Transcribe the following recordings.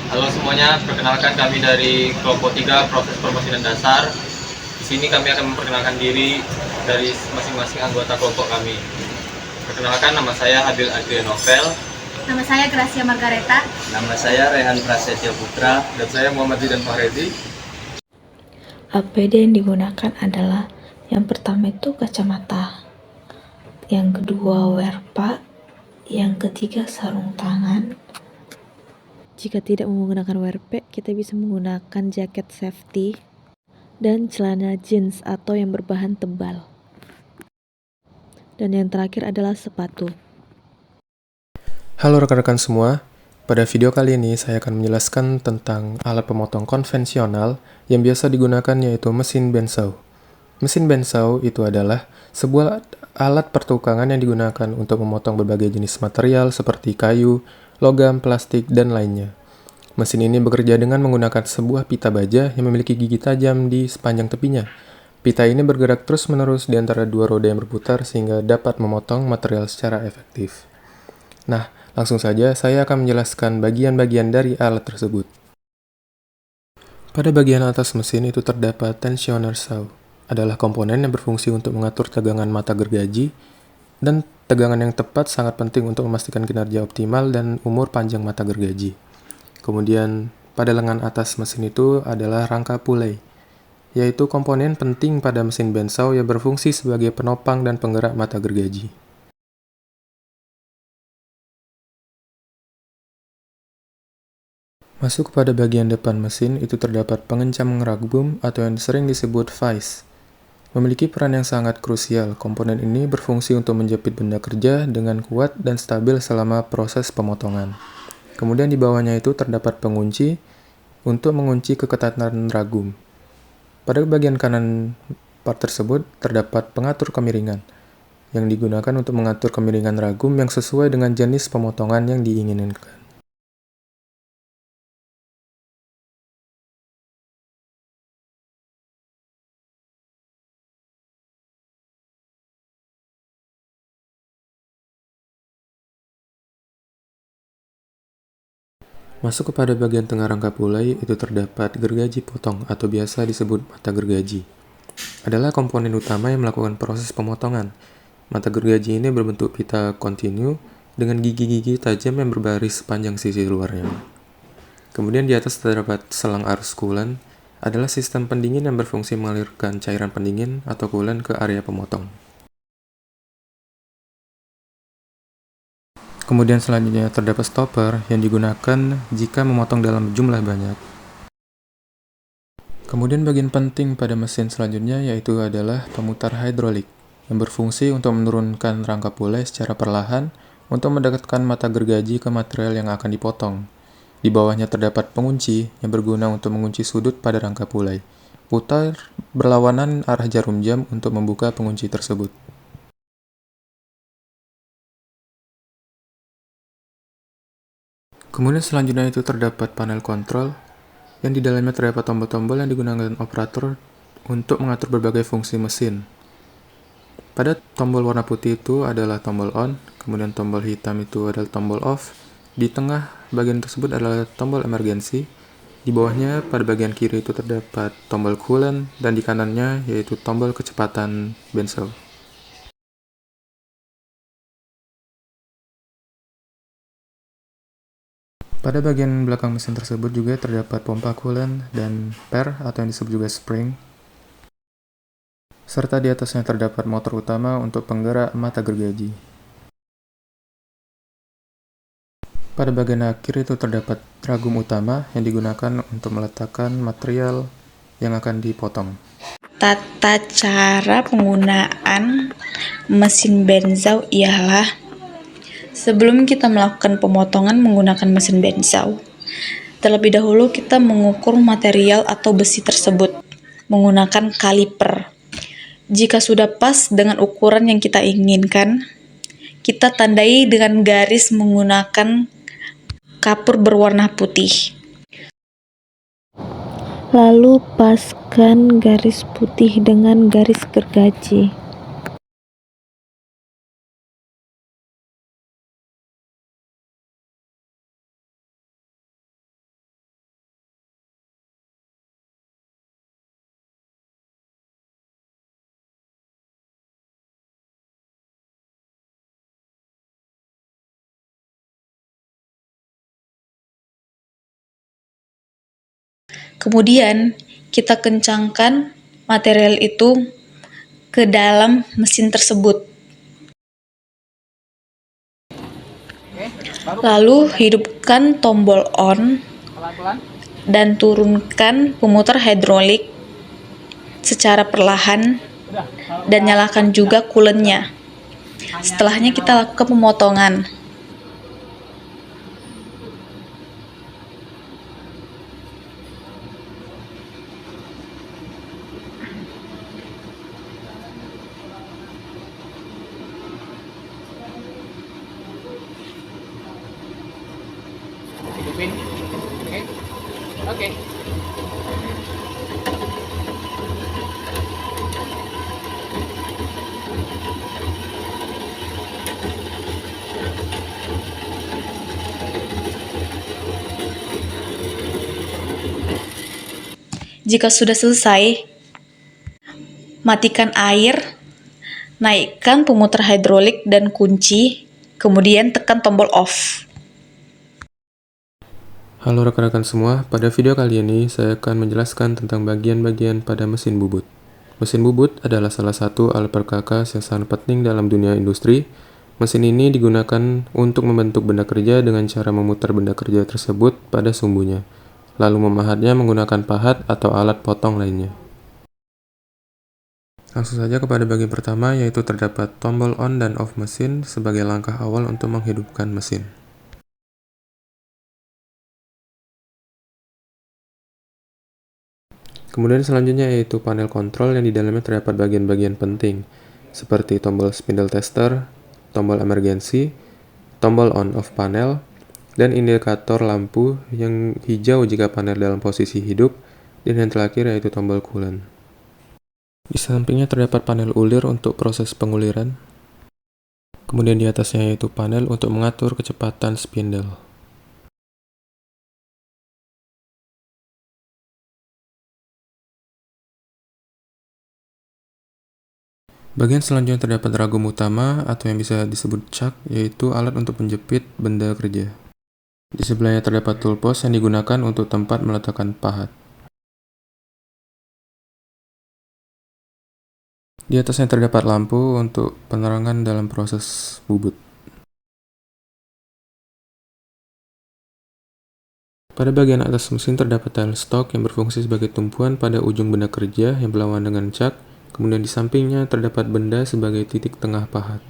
Halo semuanya, perkenalkan kami dari kelompok 3 proses permesinan dasar. Di sini kami akan memperkenalkan diri dari masing-masing anggota kelompok kami. Perkenalkan, nama saya Habil Adrian Novel. Nama saya Gracia Margareta. Nama saya Rehan Prasetyo Putra. Dan saya Muhammad Zidan Fahredi. APD yang digunakan adalah yang pertama itu kacamata, yang kedua werpa, yang ketiga sarung tangan. Jika tidak menggunakan werpe, kita bisa menggunakan jaket safety dan celana jeans atau yang berbahan tebal. Dan yang terakhir adalah sepatu. Halo rekan-rekan semua, pada video kali ini saya akan menjelaskan tentang alat pemotong konvensional yang biasa digunakan yaitu mesin bandsaw. Mesin bandsaw itu adalah sebuah alat pertukangan yang digunakan untuk memotong berbagai jenis material seperti kayu, logam, plastik, dan lainnya. Mesin ini bekerja dengan menggunakan sebuah pita baja yang memiliki gigi tajam di sepanjang tepinya. Pita ini bergerak terus-menerus di antara dua roda yang berputar sehingga dapat memotong material secara efektif. Nah, langsung saja saya akan menjelaskan bagian-bagian dari alat tersebut. Pada bagian atas mesin itu terdapat tensioner saw. Adalah komponen yang berfungsi untuk mengatur tegangan mata gergaji, dan tegangan yang tepat sangat penting untuk memastikan kinerja optimal dan umur panjang mata gergaji. Kemudian, pada lengan atas mesin itu adalah rangka pulei, yaitu komponen penting pada mesin bandsaw yang berfungsi sebagai penopang dan penggerak mata gergaji. Masuk pada bagian depan mesin itu terdapat pengencang ragum atau yang sering disebut vise. Memiliki peran yang sangat krusial. Komponen ini berfungsi untuk menjepit benda kerja dengan kuat dan stabil selama proses pemotongan. Kemudian di bawahnya itu terdapat pengunci untuk mengunci keketatan ragum. Pada bagian kanan part tersebut terdapat pengatur kemiringan yang digunakan untuk mengatur kemiringan ragum yang sesuai dengan jenis pemotongan yang diinginkan. Masuk kepada bagian tengah rangka pulei itu terdapat gergaji potong atau biasa disebut mata gergaji. Adalah komponen utama yang melakukan proses pemotongan. Mata gergaji ini berbentuk pita kontinu dengan gigi-gigi tajam yang berbaris sepanjang sisi luarnya. Kemudian di atas terdapat selang arus coolant, adalah sistem pendingin yang berfungsi mengalirkan cairan pendingin atau coolant ke area pemotong. Kemudian selanjutnya terdapat stopper yang digunakan jika memotong dalam jumlah banyak. Kemudian bagian penting pada mesin selanjutnya yaitu adalah pemutar hidrolik yang berfungsi untuk menurunkan rangka pulei secara perlahan untuk mendekatkan mata gergaji ke material yang akan dipotong. Di bawahnya terdapat pengunci yang berguna untuk mengunci sudut pada rangka pulei. Putar berlawanan arah jarum jam untuk membuka pengunci tersebut. Kemudian selanjutnya itu terdapat panel kontrol, yang di dalamnya terdapat tombol-tombol yang digunakan operator untuk mengatur berbagai fungsi mesin. Pada tombol warna putih itu adalah tombol on, kemudian tombol hitam itu adalah tombol off, di tengah bagian tersebut adalah tombol emergensi, di bawahnya pada bagian kiri itu terdapat tombol coolant, dan di kanannya yaitu tombol kecepatan bandsaw. Pada bagian belakang mesin tersebut juga terdapat pompa coolant dan per atau yang disebut juga spring. Serta di atasnya terdapat motor utama untuk penggerak mata gergaji. Pada bagian akhir itu terdapat ragum utama yang digunakan untuk meletakkan material yang akan dipotong. Tata cara penggunaan mesin bandsaw ialah sebelum kita melakukan pemotongan menggunakan mesin bandsaw, terlebih dahulu kita mengukur material atau besi tersebut menggunakan kaliper. Jika sudah pas dengan ukuran yang kita inginkan, kita tandai dengan garis menggunakan kapur berwarna putih. Lalu paskan garis putih dengan garis gergaji. Kemudian kita kencangkan material itu ke dalam mesin tersebut. Lalu hidupkan tombol on dan turunkan pemutar hidrolik secara perlahan dan nyalakan juga coolant-nya. Setelahnya kita lakukan pemotongan. Oke. Jika sudah selesai, matikan air, naikkan pemutar hidrolik dan kunci, kemudian tekan tombol off. Halo rekan-rekan semua, pada video kali ini saya akan menjelaskan tentang bagian-bagian pada mesin bubut. Mesin bubut adalah salah satu alat perkakas yang sangat penting dalam dunia industri. Mesin ini digunakan untuk membentuk benda kerja dengan cara memutar benda kerja tersebut pada sumbunya, lalu memahatnya menggunakan pahat atau alat potong lainnya. Langsung saja kepada bagian pertama, yaitu terdapat tombol on dan off mesin sebagai langkah awal untuk menghidupkan mesin. Kemudian selanjutnya yaitu panel kontrol yang di dalamnya terdapat bagian-bagian penting, seperti tombol spindle tester, tombol emergensi, tombol on-off panel, dan indikator lampu yang hijau jika panel dalam posisi hidup, dan yang terakhir yaitu tombol coolant. Di sampingnya terdapat panel ulir untuk proses penguliran. Kemudian di atasnya yaitu panel untuk mengatur kecepatan spindle. Bagian selanjutnya terdapat ragum utama atau yang bisa disebut chuck, yaitu alat untuk menjepit benda kerja. Di sebelahnya terdapat tool post yang digunakan untuk tempat meletakkan pahat. Di atasnya terdapat lampu untuk penerangan dalam proses bubut. Pada bagian atas mesin terdapat tailstock yang berfungsi sebagai tumpuan pada ujung benda kerja yang berlawanan dengan chuck. Kemudian di sampingnya terdapat benda sebagai titik tengah pahat.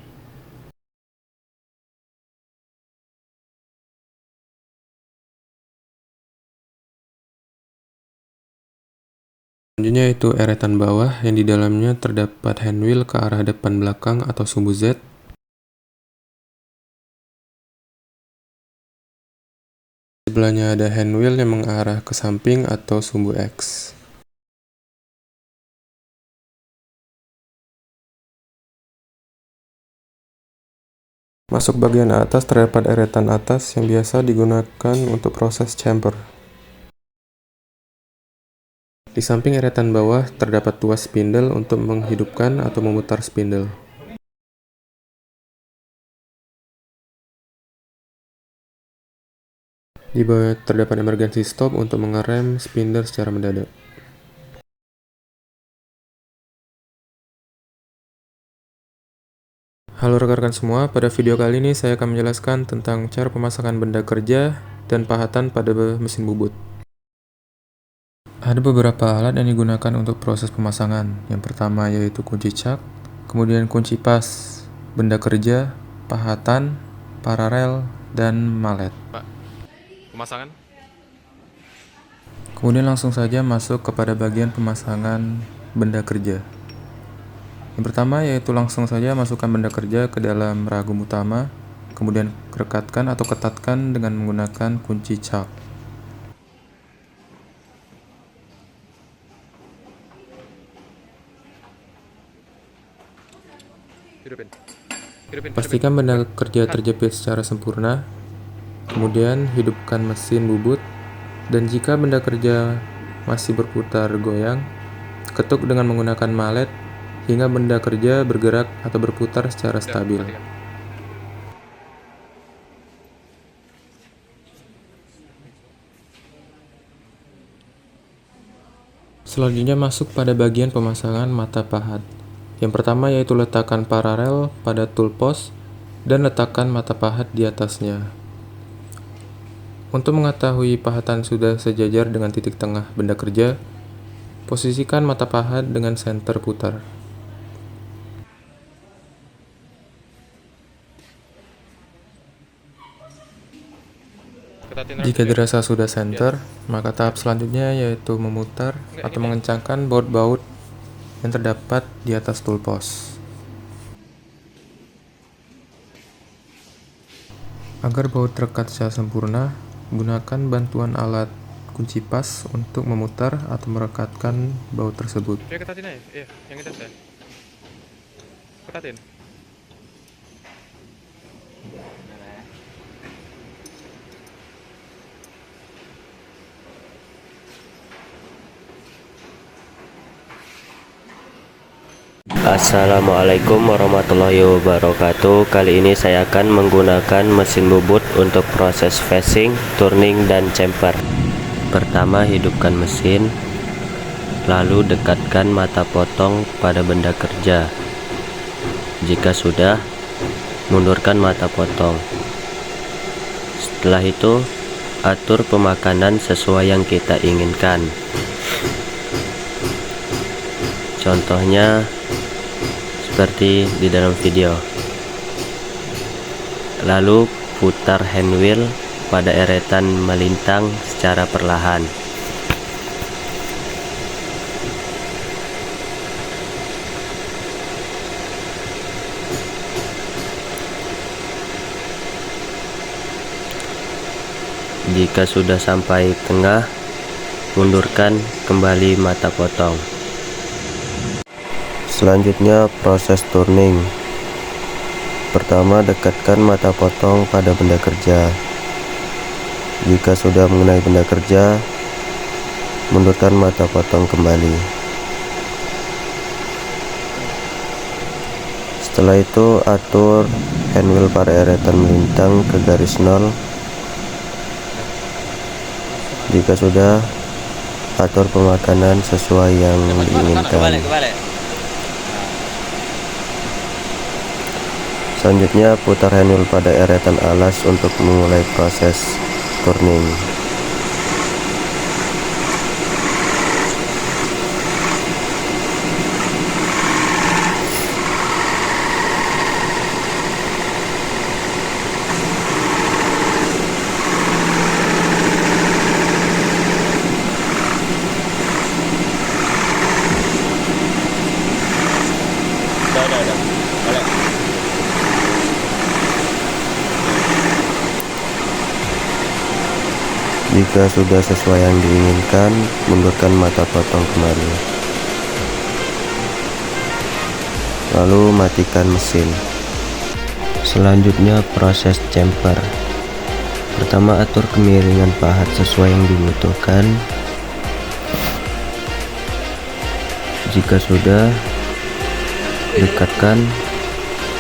Selanjutnya yaitu eretan bawah yang di dalamnya terdapat handwheel ke arah depan belakang atau sumbu Z. Sebelahnya ada handwheel yang mengarah ke samping atau sumbu X. Masuk bagian atas terdapat eretan atas yang biasa digunakan untuk proses chamfer. Di samping eretan bawah terdapat tuas spindle untuk menghidupkan atau memutar spindle. Di bawah terdapat emergency stop untuk mengerem spindle secara mendadak. Halo rekan-rekan semua, pada video kali ini saya akan menjelaskan tentang cara pemasangan benda kerja dan pahatan pada mesin bubut. Ada beberapa alat yang digunakan untuk proses pemasangan. Yang pertama yaitu kunci chuck, kemudian kunci pas, benda kerja, pahatan, paralel, dan malet. Pak, pemasangan? Kemudian langsung saja masuk kepada bagian pemasangan benda kerja. Yang pertama yaitu langsung saja masukkan benda kerja ke dalam ragum utama, kemudian rekatkan atau ketatkan dengan menggunakan kunci chuck. Pastikan benda kerja terjepit secara sempurna, kemudian hidupkan mesin bubut, dan jika benda kerja masih berputar goyang, ketuk dengan menggunakan malet hingga benda kerja bergerak atau berputar secara stabil. Selanjutnya masuk pada bagian pemasangan mata pahat. Yang pertama yaitu letakkan paralel pada tool post dan letakkan mata pahat di atasnya. Untuk mengetahui pahatan sudah sejajar dengan titik tengah benda kerja, posisikan mata pahat dengan senter putar. Jika dirasa sudah center, maka tahap selanjutnya yaitu memutar atau mengencangkan baut-baut yang terdapat di atas tool post. Agar baut terekat secara sempurna, gunakan bantuan alat kunci pas untuk memutar atau merekatkan baut tersebut. Ya, ketatin aja. Iya, yang kita saya. Ketatin. Assalamualaikum warahmatullahi wabarakatuh. Kali ini saya akan menggunakan mesin bubut untuk proses facing, turning, dan chamfer. Pertama, hidupkan mesin, lalu dekatkan mata potong pada benda kerja. Jika sudah, mundurkan mata potong. Setelah itu, atur pemakanan sesuai yang kita inginkan. Contohnya seperti di dalam video. Lalu putar hand wheel pada eretan melintang secara perlahan. Jika sudah sampai tengah, mundurkan kembali mata potong. Selanjutnya proses turning. Pertama, dekatkan mata potong pada benda kerja. Jika sudah mengenai benda kerja, mundurkan mata potong kembali. Setelah itu, atur handwheel pada eretan melintang ke garis 0. Jika sudah, atur pemakanan sesuai yang diinginkan. Selanjutnya, putar handwheel pada eretan alas untuk memulai proses turning. Udah. Balik. Jika sudah sesuai yang diinginkan, mundurkan mata potong kembali. Lalu matikan mesin. Selanjutnya proses chamfer. Pertama, atur kemiringan pahat sesuai yang dibutuhkan. Jika sudah, dekatkan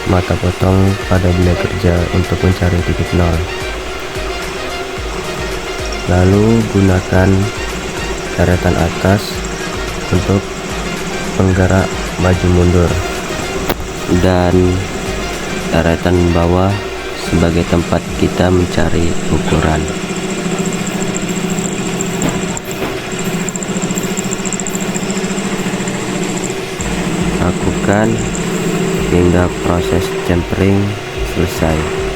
mata potong pada benda kerja untuk mencari titik nol. Lalu gunakan eretan atas untuk penggerak maju mundur dan eretan bawah sebagai tempat kita mencari ukuran. Lakukan hingga proses chamfering selesai.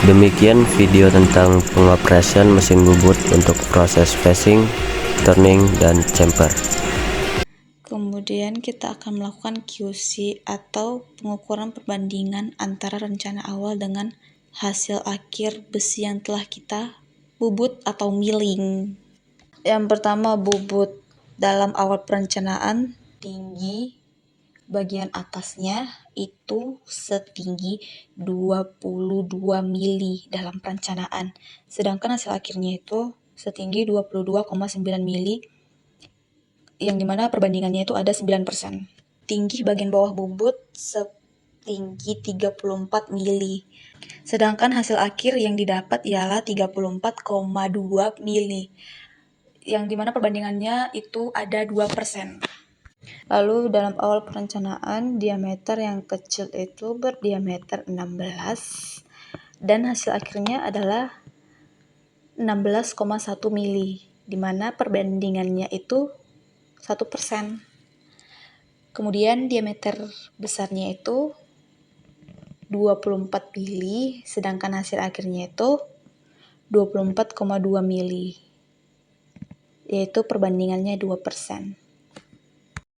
Demikian video tentang pengoperasian mesin bubut untuk proses facing, turning, dan chamfer. Kemudian kita akan melakukan QC atau pengukuran perbandingan antara rencana awal dengan hasil akhir besi yang telah kita bubut atau milling. Yang pertama, bubut dalam awal perencanaan tinggi bagian atasnya itu setinggi 22 mili dalam perencanaan, sedangkan hasil akhirnya itu setinggi 22,9 mili, yang dimana perbandingannya itu ada 9%. tinggi bagian bawah bubut setinggi 34 mili. Sedangkan hasil akhir yang didapat ialah 34,2 mili. Yang dimana perbandingannya itu ada 2%. Lalu dalam awal perencanaan, diameter yang kecil itu berdiameter 16 dan hasil akhirnya adalah 16,1 mili, dimana perbandingannya itu 1%. Kemudian diameter besarnya itu 24 mili, sedangkan hasil akhirnya itu 24,2 mili, yaitu perbandingannya 2%.